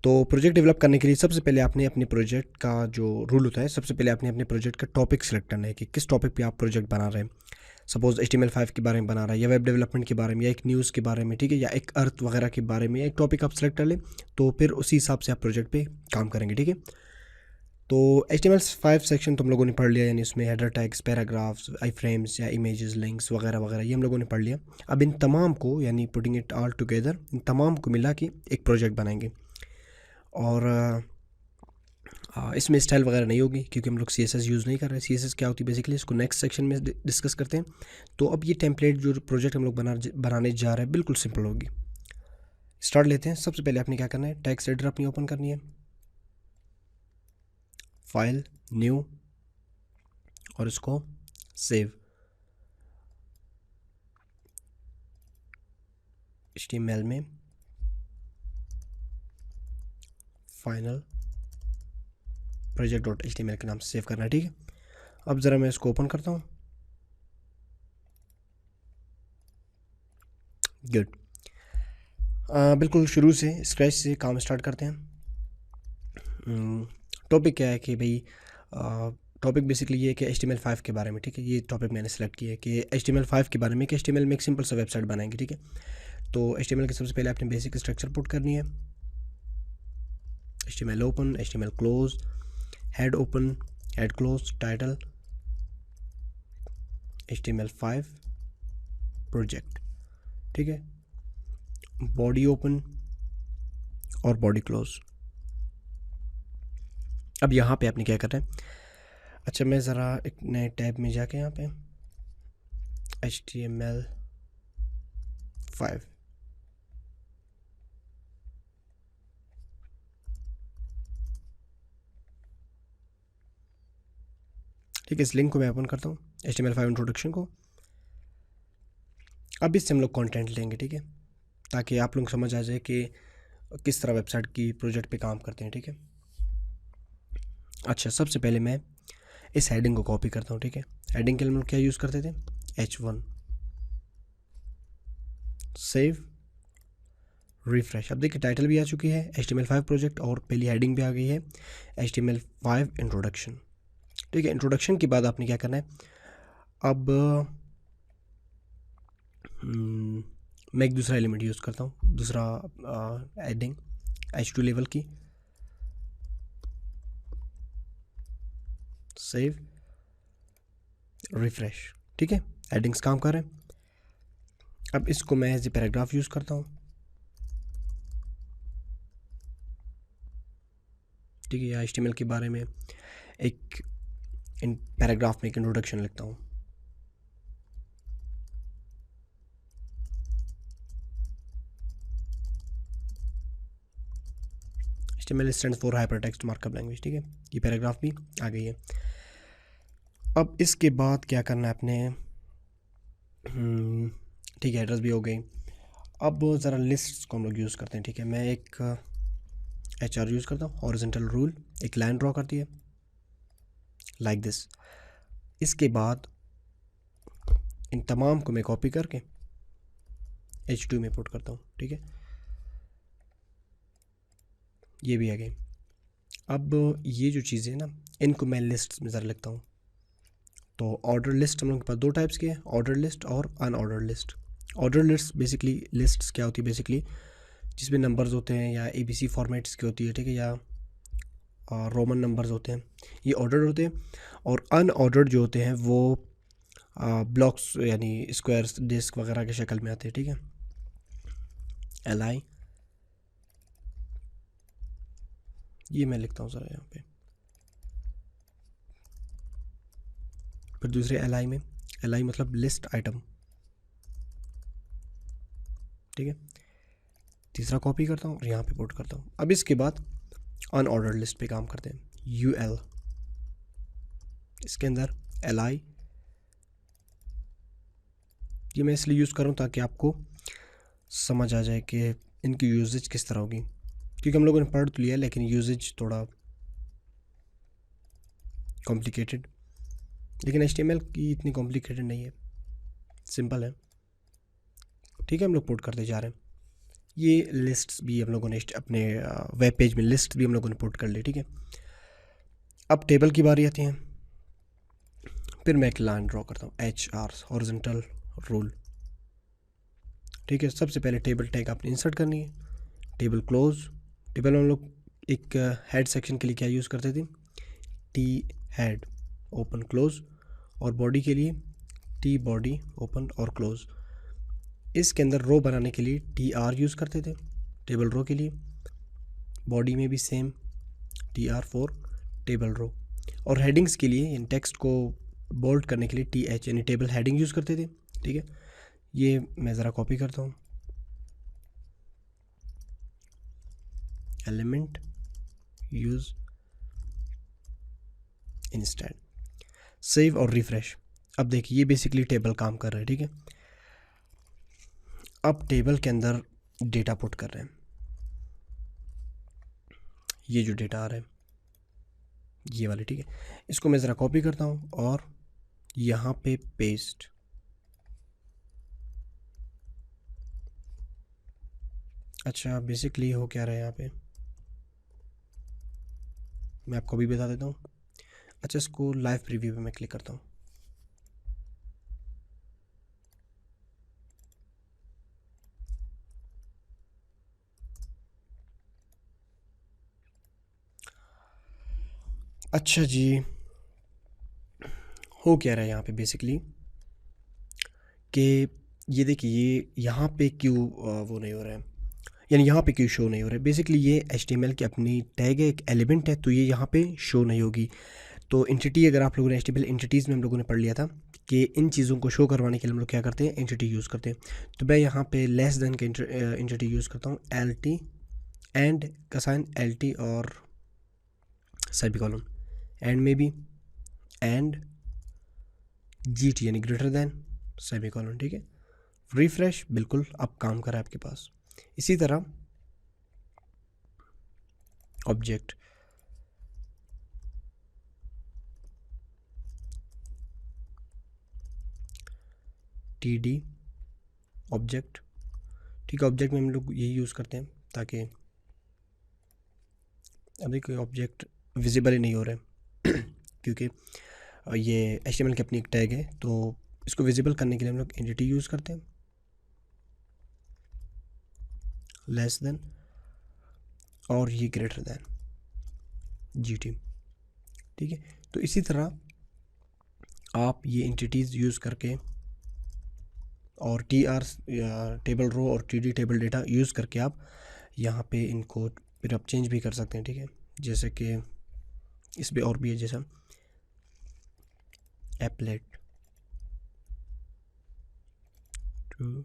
तो project develop करने के लिए सबसे पहले आपने अपने प्रोजेक्ट का जो रूल होता है, सबसे पहले आपने अपने प्रोजेक्ट का टॉपिक सेलेक्ट करना है कि किस टॉपिक पे आप प्रोजेक्ट बना रहे हैं। सपोज HTML5 के बारे में बना रहा है, या वेब डेवलपमेंट के बारे में, या एक न्यूज़ के बारे में, ठीक है, या एक अर्थ वगैरह के बारे में, या एक टॉपिक आप सेलेक्ट कर लें, तो फिर उसी हिसाब से आप प्रोजेक्ट पे काम करेंगे, ठीक है। तो HTML5 सेक्शन तुम लोगों ने पढ़ लिया, यानी उसमें हेडर टैग्स, पैराग्राफ्स, आई फ्रेम्स या इमेजेस, लिंक्स वगैरह वगैरह, ये हम लोगों ने पढ़ लिया। अब इन तमाम को, यानी पुटिंग इट ऑल टुगेदर, इन तमाम को मिला के एक प्रोजेक्ट बनाएंगे। और इसमें स्टाइल वगैरह नहीं होगी क्योंकि हम लोग CSS यूज़ नहीं कर रहे हैं। CSS क्या होती है बेसिकली, इसको नेक्स्ट सेक्शन में डिस्कस करते हैं। तो अब ये टेम्पलेट जो प्रोजेक्ट हम लोग बनाने जा रहे हैं बिल्कुल सिंपल होगी। स्टार्ट लेते हैं। सबसे पहले आपने क्या करना है, टेक्स्ट एडिटर अपनी ओपन करनी है, फाइल, न्यू, और इसको सेव। HTML में फाइनल project.html के नाम से सेव करना है, ठीक है। अब ज़रा मैं इसको ओपन करता हूँ। गुड। बिल्कुल शुरू से स्क्रैच से काम स्टार्ट करते हैं। टॉपिक क्या है कि भाई, टॉपिक बेसिकली ये है कि HTML5 के बारे में, ठीक है। ये टॉपिक मैंने सेलेक्ट किया है कि HTML5 के बारे में, कि HTML में एक सिंपल सा वेबसाइट बनाएंगे, ठीक है। तो HTML के सबसे पहले आपने बेसिक स्ट्रक्चर पुट करनी है। HTML open, HTML close, head open, head close, title, HTML5 project, ठीक है। बॉडी ओपन और बॉडी क्लोज। अब यहाँ पे आपने क्या करना है, अच्छा मैं ज़रा एक नए टैब में जाके यहाँ पे HTML5, ठीक है, इस लिंक को मैं ओपन करता हूँ, HTML5 इंट्रोडक्शन को। अब इससे हम लोग कंटेंट लेंगे, ठीक है, ताकि आप लोग समझ आ जाए कि किस तरह वेबसाइट की प्रोजेक्ट पे काम करते हैं, ठीक है। अच्छा, सबसे पहले मैं इस हेडिंग को कॉपी करता हूँ, ठीक है। हेडिंग के लिए हम लोग क्या यूज़ करते थे, H1, सेव, रिफ्रेश। अब देखिए टाइटल भी आ चुकी है HTML5 प्रोजेक्ट, और पहली हेडिंग भी आ गई है HTML5 इंट्रोडक्शन, ठीक है। इंट्रोडक्शन के बाद आपने क्या करना है, अब मैं एक दूसरा एलिमेंट यूज़ करता हूँ, दूसरा हेडिंग H2 लेवल की, सेव, रिफ्रेश, ठीक है। हेडिंग्स काम कर रहे हैं। अब इसको मैं एज ए पैराग्राफ यूज़ करता हूँ, ठीक है। या HTML के बारे में एक इन पैराग्राफ में एक इंट्रोडक्शन लिखता हूँ, HTML stands for hypertext markup language, ठीक है। ये पैराग्राफ भी आ गई है। अब इसके बाद क्या करना है आपने, ठीक है, एड्रेस भी हो गई। अब ज़रा लिस्ट को हम लोग यूज़ करते हैं, ठीक है। मैं एक HR यूज़ करता हूँ, हॉरिजॉन्टल रूल, एक लाइन ड्रॉ करती है लाइक दिस। इसके बाद इन तमाम को मैं कॉपी करके H2 में पुट करता हूँ, ठीक है। ये भी आ गई। अब ये जो चीज़ें हैं ना, इनको मैं लिस्ट में ज़रा लिखता हूँ। तो ऑर्डर लिस्ट हम लोग के पास दो टाइप्स के हैं, ऑर्डर लिस्ट और unordered list. Order list basically, lists क्या होती है बेसिकली, जिसमें नंबर्स होते हैं या ABC फॉर्मेट्स की होती है, ठीक है, या रोमन नंबर्स होते हैं, ये ऑर्डर होते हैं। और अनऑर्डर्ड जो होते हैं वो ब्लॉक्स यानी स्क्वायर्स, डिस्क वगैरह की शक्ल में आते हैं, ठीक है। LI, ये मैं लिखता हूँ ज़रा यहाँ पे। फिर दूसरे LI में, LI मतलब लिस्ट आइटम, ठीक है। तीसरा कॉपी करता हूँ और यहाँ पे पुट करता हूँ। अब इसके बाद अनऑर्डर लिस्ट पे काम करते हैं, UL, इसके अंदर LI। ये मैं इसलिए यूज़ कर रहा हूँ ताकि आपको समझ आ जाए कि इनकी यूजेज किस तरह होगी, क्योंकि हम लोगों ने पढ़ तो लिया लेकिन यूजेज थोड़ा कॉम्प्लिकेटेड, लेकिन HTML की इतनी कॉम्प्लिकेटेड नहीं है, सिंपल है, ठीक है। हम लोग पुट करते जा रहे हैं। ये लिस्ट्स भी हम लोगों ने अपने वेब पेज में लिस्ट भी हम लोगों ने पुट कर ली, ठीक है। अब टेबल की बारी आती है। फिर मैं एक लाइन ड्रॉ करता हूँ, HR हॉरिजॉन्टल रूल, ठीक है। सबसे पहले टेबल टैग आपने इंसर्ट करनी है। टेबल क्लोज, टेबल में हम लोग एक हेड सेक्शन के लिए क्या यूज़ करते थे, टी हेड ओपन क्लोज, और बॉडी के लिए टी बॉडी ओपन और क्लोज। इसके अंदर रो बनाने के लिए TR यूज़ करते थे टेबल रो के लिए। बॉडी में भी same TR for table row. और हेडिंग्स के लिए इन टेक्स्ट को बोल्ड करने के लिए TH यानी टेबल हेडिंग यूज़ करते थे, ठीक है। ये मैं ज़रा कॉपी करता हूँ, एलिमेंट यूज़ इंस्टेड, सेव और रिफ्रेश। अब देखिए ये बेसिकली टेबल काम कर रहा है, ठीक है। अब टेबल के अंदर डेटा पुट कर रहे हैं। ये जो डेटा आ रहा है ये वाले, ठीक है। इसको मैं ज़रा कॉपी करता हूँ और यहाँ पे पेस्ट। अच्छा बेसिकली हो क्या रहा है यहाँ पे, मैं आपको भी बता देता हूँ। अच्छा इसको लाइव प्रीव्यू पे मैं क्लिक करता हूँ। अच्छा जी, हो क्या रहा है यहाँ पे बेसिकली कि ये देखिए ये यहाँ पे क्यों वो नहीं हो रहा है, यानी यहाँ पे क्यों शो नहीं हो रहा है। बेसिकली ये HTML की अपनी टैग है, एक एलिमेंट है, तो ये यहाँ पे शो नहीं होगी। तो एंटिटी, अगर आप लोगों ने HTML एंटिटीज़ में हम लोगों ने पढ़ लिया था कि इन चीज़ों को शो करवाने के लिए हम लोग क्या करते हैं, एंटिटी यूज़ करते हैं। तो मैं यहाँ पे लेस देन के एंटिटी यूज़ करता हूँ, LT एंड का साइन LT और सेमीकोलन, एंड में भी एंड GT यानी ग्रेटर देन सेमीकोलन, ठीक है। रिफ्रेश बिल्कुल अब काम कर रहा है आपके पास। इसी तरह ऑब्जेक्ट, TD ऑब्जेक्ट, ठीक है। ऑब्जेक्ट में हम लोग यही यूज़ करते हैं ताकि अभी कोई ऑब्जेक्ट विजिबल ही नहीं हो रहा है क्योंकि ये HTML की अपनी एक टैग है, तो इसको विजिबल करने के लिए हम लोग एंटिटी यूज़ करते हैं, लेस देन और ये ग्रेटर देन GT, ठीक है। तो इसी तरह आप ये एंटिटीज़ यूज़ करके और TR टेबल रो और TD टेबल डेटा यूज़ करके आप यहाँ पे इनको फिर आप चेंज भी कर सकते हैं, ठीक है। जैसे कि इस पे और भी है, जैसा एप्लेट टू,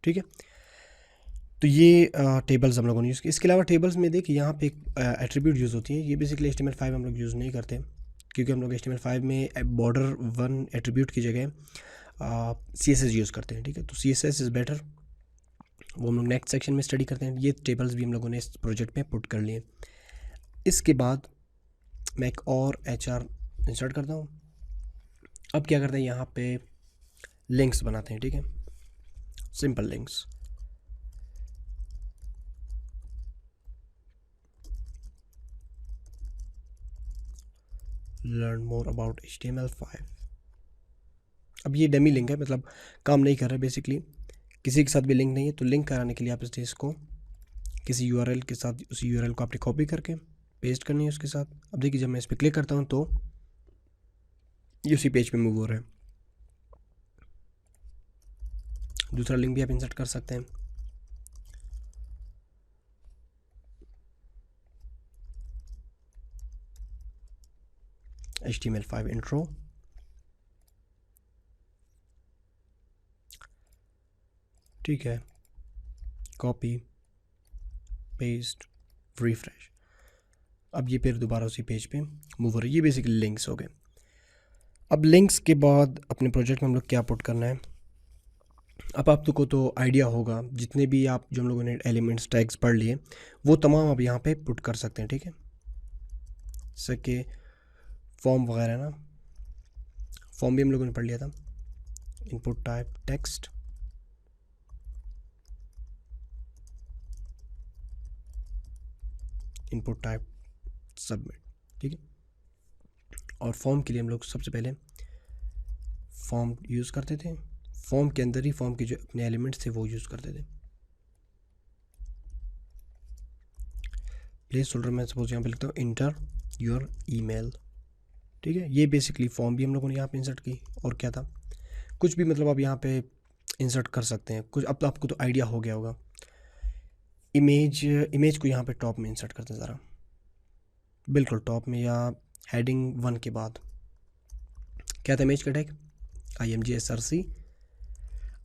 ठीक है। तो ये टेबल्स हम लोगों ने यूज़ किया। इसके अलावा टेबल्स में देखिए यहाँ पे एक एट्रीब्यूट यूज़ होती है। ये बेसिकली HTML5 हम लोग यूज़ नहीं करते क्योंकि हम लोग HTML5 में बॉर्डर 1 एट्रीब्यूट की जगह CSS यूज़ करते हैं, ठीक है। तो CSS इज़ बेटर, वो हम लोग नेक्स्ट सेक्शन में स्टडी करते हैं। ये टेबल्स भी हम लोगों ने इस प्रोजेक्ट में पुट कर लिए। इसके बाद मैं एक और HR इंसर्ट करता हूँ। अब क्या करते हैं, यहाँ पे लिंक्स बनाते हैं, ठीक है, simple links. Learn more about HTML5। अब ये डमी लिंक है, मतलब काम नहीं कर रहा है, बेसिकली किसी के साथ भी लिंक नहीं है। तो लिंक कराने के लिए आप इसको किसी URL के साथ, उसी URL को आपने कॉपी करके पेस्ट करनी है उसके साथ। अब देखिए जब मैं इस पर क्लिक करता हूँ तो ये उसी पेज पे मूव हो रहा है। दूसरा लिंक भी आप इंसर्ट कर सकते हैं। HTML5 इंट्रो, ठीक है, कॉपी पेस्ट रिफ्रेश। अब ये फिर दोबारा उसी पेज पे मूव हो रही है। ये बेसिकली लिंक्स हो गए। अब लिंक्स के बाद अपने प्रोजेक्ट में हम लोग क्या पुट करना है, अब आप को तो आइडिया होगा, जितने भी आप जो हम लोगों ने एलिमेंट्स टैग्स पढ़ लिए वो तमाम आप यहाँ पे पुट कर सकते हैं, ठीक है। जैसे कि फॉर्म वगैरह ना, फॉर्म भी हम लोगों ने पढ़ लिया था, input type text, input type submit, ठीक है। और फॉर्म के लिए हम लोग सबसे पहले फॉर्म यूज़ करते थे, फॉर्म के अंदर ही फॉर्म के जो अपने एलिमेंट्स थे वो यूज़ करते थे। प्लेस होल्डर में सपोज यहाँ पे लिखता हूँ इंटर योर ईमेल, ठीक है। ये बेसिकली फॉर्म भी हम लोगों ने यहाँ पे इंसर्ट की, और क्या था, कुछ भी मतलब आप यहाँ पे इंसर्ट कर सकते हैं कुछ। अब तो आपको तो आइडिया हो गया होगा। इमेज को यहाँ पे टॉप में इंसर्ट करते हैं ज़रा, बिल्कुल टॉप में, या हेडिंग 1 के बाद। क्या था इमेज का टैग, IMGSRC।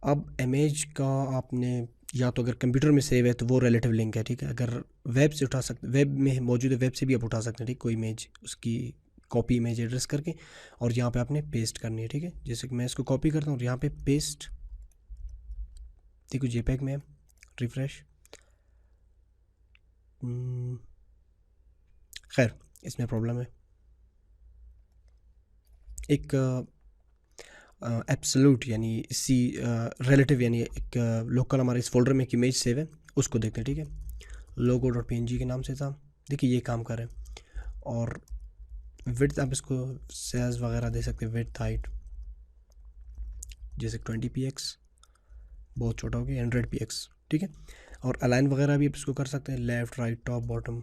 अब इमेज का आपने या तो अगर कंप्यूटर में सेव है तो वो रिलेटिव लिंक है, ठीक है। अगर वेब से उठा सकते, वेब में मौजूद है, वेब से भी आप उठा सकते हैं, ठीक। कोई इमेज उसकी कॉपी इमेज एड्रेस करके और यहाँ पे आपने पेस्ट करनी है, ठीक है। जैसे कि मैं इसको कॉपी करता हूँ और यहाँ पे पेस्ट, देखो JPEG में रिफ्रेश, खैर इसमें प्रॉब्लम है। एक एब्सोल्यूट यानी इसी रिलेटिव यानी एक लोकल हमारे इस फोल्डर में एक इमेज सेव है, उसको देखते हैं, ठीक है। logo.png के नाम से था, देखिए ये काम कर रहा है। और विड्थ आप इसको साइज वगैरह दे सकते हैं, विड्थ हाइट जैसे 20px, बहुत छोटा हो गया 100px, ठीक है। और अलाइन वगैरह भी आप इसको कर सकते हैं, left right top bottom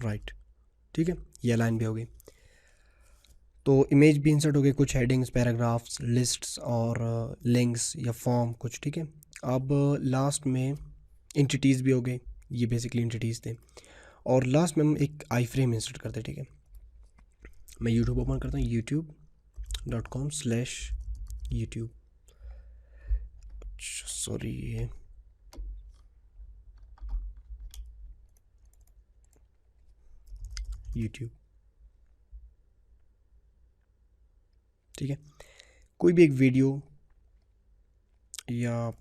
right, ठीक है। ये अलाइन भी हो गई। तो इमेज भी इंसर्ट हो गई, कुछ हेडिंग्स, पैराग्राफ्स, लिस्ट्स और लिंक्स या फॉर्म कुछ, ठीक है। अब लास्ट में एंटिटीज़ भी हो गए, ये बेसिकली एंटिटीज़ थे। और लास्ट में हम एक आई फ्रेम इंसर्ट करते हैं, ठीक है। मैं यूट्यूब ओपन करता हूँ, youtube.com/youtube, सॉरी ये यूट्यूब, ठीक है। कोई भी एक वीडियो, या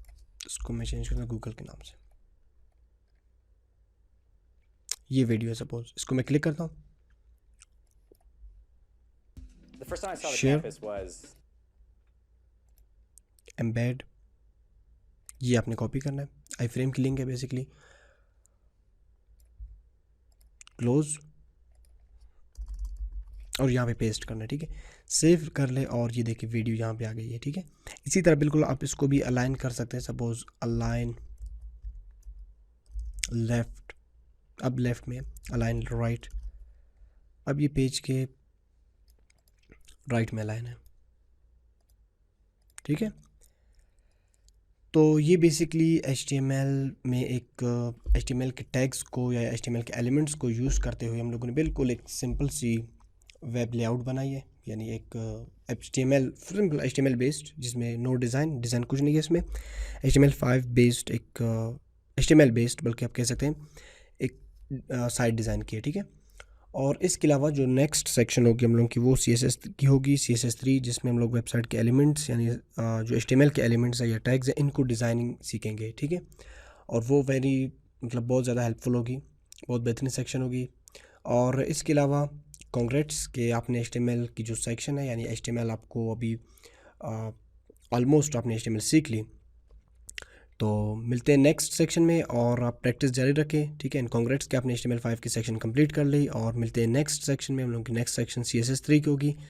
इसको मैं चेंज करता हूँ गूगल के नाम से, ये वीडियो है सपोज, इसको मैं क्लिक करता हूँ, शेयर, एम्बेड, ये आपने कॉपी करना है, आई फ्रेम की लिंक है बेसिकली, क्लोज, और यहाँ पे पेस्ट करना है, ठीक है। सेव कर ले और ये देखिए वीडियो यहाँ पे आ गई है, ठीक है। इसी तरह बिल्कुल आप इसको भी अलाइन कर सकते हैं, सपोज अलाइन लेफ़्ट, अब लेफ़्ट में अलाइन राइट, अब ये पेज के राइट में अलाइन है, ठीक है। तो ये बेसिकली HTML में एक HTML के टैग्स को या HTML के एलिमेंट्स को यूज़ करते हुए हम लोगों ने बिल्कुल एक सिंपल सी वेब लेआउट बनाई है, यानी एक सिंपल HTML बेस्ड, जिसमें नो डिज़ाइन कुछ नहीं है इसमें, HTML5 बेस्ड, एक HTML बेस्ड बल्कि आप कह सकते हैं एक साइट डिज़ाइन की है, ठीक है। और इसके अलावा जो नेक्स्ट सेक्शन होगी हम लोगों की वो CSS की होगी, CSS3, जिसमें हम लोग वेबसाइट के एलिमेंट्स यानी जो HTML के एलिमेंट्स है या टैग्स है इनको डिज़ाइनिंग सीखेंगे, ठीक है। और वो मतलब बहुत ज़्यादा हेल्पफुल होगी, बहुत बेहतरीन सेक्शन होगी। और इसके अलावा कांग्रेट्स के आपने HTML की जो सेक्शन है, यानी HTML आपको अभी ऑलमोस्ट आपने HTML सीख ली। तो मिलते हैं नेक्स्ट सेक्शन में, और आप प्रैक्टिस जारी रखें, ठीक है। एंड कांग्रेट्स के आपने HTML5 की सेक्शन कंप्लीट कर ली, और मिलते हैं नेक्स्ट सेक्शन में। हम लोग की नेक्स्ट सेक्शन CSS3 की होगी।